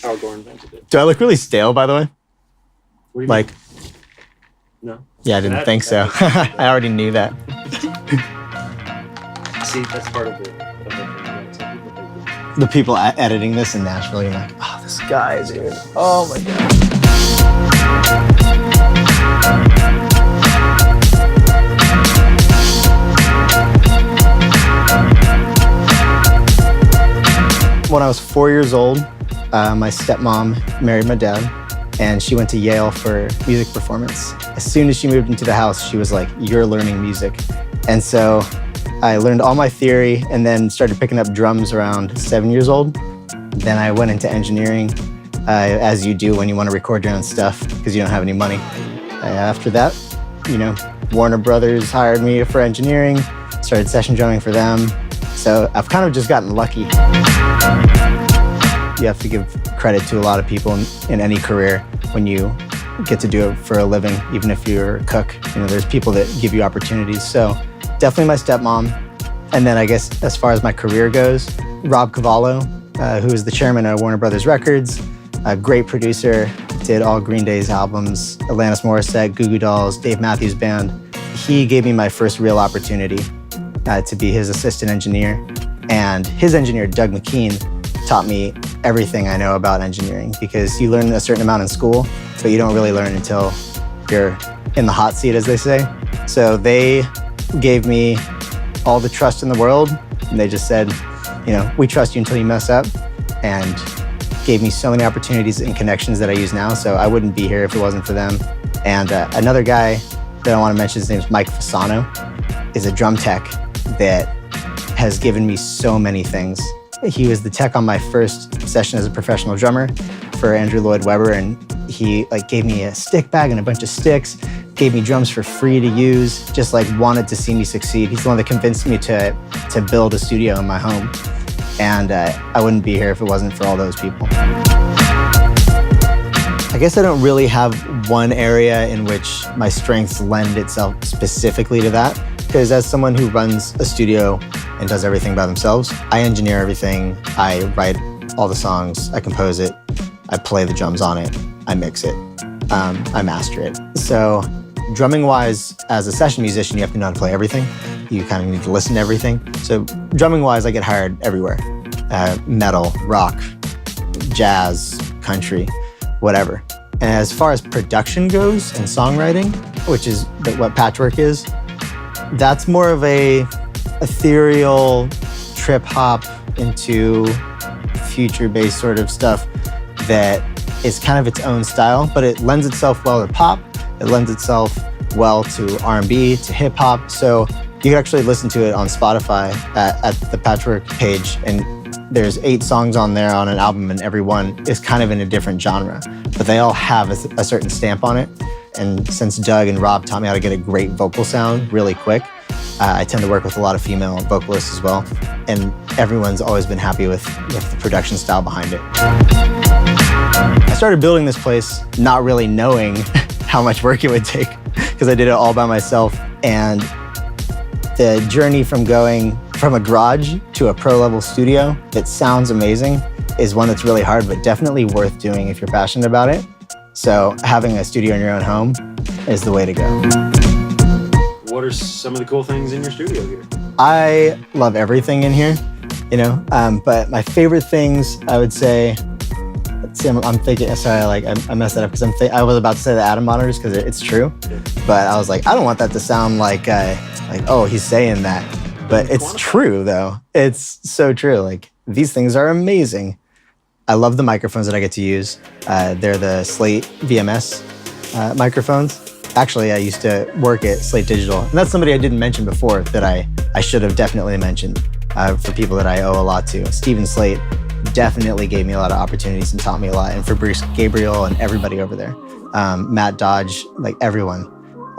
Al Gore invented it. Do I look really stale, by the way? What do you Like, mean? No. yeah, I didn't think so. I already knew that. See, that's part of the thing. Right? Some people think that The people editing this in Nashville, you're like, oh, this guy, dude. Oh my God. When I was 4 years old, my stepmom married my dad, and she went to Yale for music performance. As soon as she moved into the house, she was like, you're learning music. And so I learned all my theory and then started picking up drums around 7 years old. Then I went into engineering, as you do when you want to record your own stuff because you don't have any money. After that, Warner Brothers hired me for engineering, started session drumming for them. So I've kind of just gotten lucky. You have to give credit to a lot of people in any career when you get to do it for a living, even if you're a cook. There's people that give you opportunities. So definitely my stepmom. And then I guess as far as my career goes, Rob Cavallo, who is the chairman of Warner Brothers Records, a great producer, did all Green Day's albums, Alanis Morissette, Goo Goo Dolls, Dave Matthews Band. He gave me my first real opportunity to be his assistant engineer. And his engineer, Doug McKean, taught me everything I know about engineering because you learn a certain amount in school, but you don't really learn until you're in the hot seat, as they say. So they gave me all the trust in the world. And they just said, we trust you until you mess up, and gave me so many opportunities and connections that I use now. So I wouldn't be here if it wasn't for them. And another guy that I want to mention, his name is Mike Fasano, is a drum tech that has given me so many things. He was the tech on my first session as a professional drummer for Andrew Lloyd Webber, and he gave me a stick bag and a bunch of sticks, gave me drums for free to use, just wanted to see me succeed. He's the one that convinced me to build a studio in my home. And I wouldn't be here if it wasn't for all those people. I guess I don't really have one area in which my strengths lend itself specifically to that, because as someone who runs a studio and does everything by themselves, I engineer everything, I write all the songs, I compose it, I play the drums on it, I mix it, I master it. So drumming-wise, as a session musician, you have to know how to play everything. You kind of need to listen to everything. So drumming-wise, I get hired everywhere. Metal, rock, jazz, country, whatever. And as far as production goes and songwriting, which is what Patchwork is, that's more of a ethereal trip hop into future-based sort of stuff that is kind of its own style, but it lends itself well to pop. It lends itself well to R&B, to hip hop. So you can actually listen to it on Spotify at the Patchwork page, and there's 8 songs on there on an album, and every one is kind of in a different genre, but they all have a certain stamp on it. And since Doug and Rob taught me how to get a great vocal sound really quick, I tend to work with a lot of female vocalists as well, and everyone's always been happy with the production style behind it. I started building this place not really knowing how much work it would take, because I did it all by myself. And the journey from going from a garage to a pro-level studio that sounds amazing is one that's really hard, but definitely worth doing if you're passionate about it. So having a studio in your own home is the way to go. What are some of the cool things in your studio here? I love everything in here, but my favorite things, I would say, let's see, I'm thinking, sorry, I messed that up because I was about to say the ADAM monitors because it's true, but I was like, I don't want that to sound like, oh, he's saying that, but it's true though. It's so true. These things are amazing. I love the microphones that I get to use. They're the Slate VMS microphones. Actually, I used to work at Slate Digital, and that's somebody I didn't mention before that I should have definitely mentioned for people that I owe a lot to. Steven Slate definitely gave me a lot of opportunities and taught me a lot, and for Bruce Gabriel and everybody over there. Matt Dodge, everyone.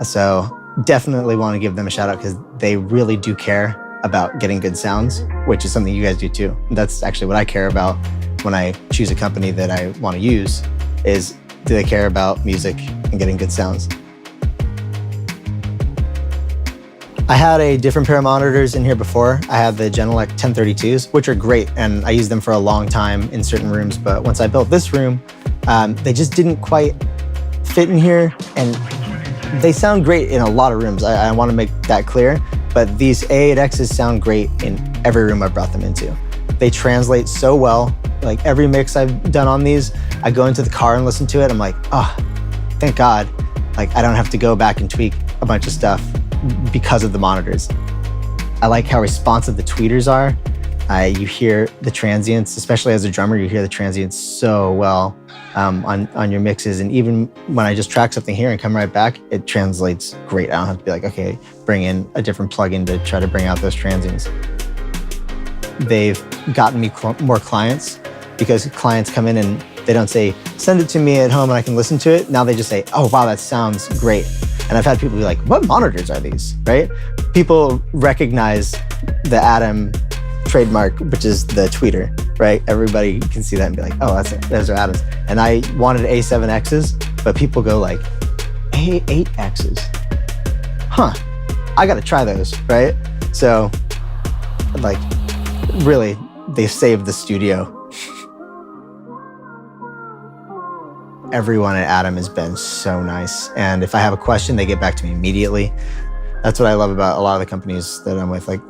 So definitely want to give them a shout out because they really do care about getting good sounds, which is something you guys do too. That's actually what I care about when I choose a company that I want to use, is do they care about music and getting good sounds? I had a different pair of monitors in here before. I had the Genelec 1032s, which are great, and I used them for a long time in certain rooms. But once I built this room, they just didn't quite fit in here, and they sound great in a lot of rooms. I want to make that clear, but these A8Xs sound great in every room I've brought them into. They translate so well. Like every mix I've done on these, I go into the car and listen to it. I'm like, oh, thank God. Like I don't have to go back and tweak a bunch of stuff because of the monitors. I like how responsive the tweeters are. You hear the transients, especially as a drummer, you hear the transients so well on your mixes. And even when I just track something here and come right back, it translates great. I don't have to be like, okay, bring in a different plugin to try to bring out those transients. They've gotten me more clients because clients come in and they don't say, send it to me at home and I can listen to it. Now they just say, oh, wow, that sounds great. And I've had people be like, what monitors are these, right? People recognize the ADAM trademark, which is the tweeter, right? Everybody can see that and be like, oh, those are ADAMs. And I wanted A7Xs, but people go like, A8Xs? Huh, I gotta try those, right? So, like, really, they saved the studio. Everyone at ADAM has been so nice. And if I have a question, they get back to me immediately. That's what I love about a lot of the companies that I'm with, like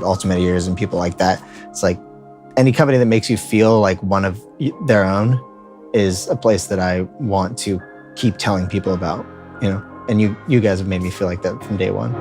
Ultimate Ears and people like that. It's like any company that makes you feel like one of their own is a place that I want to keep telling people about, you know? And you guys have made me feel like that from day one.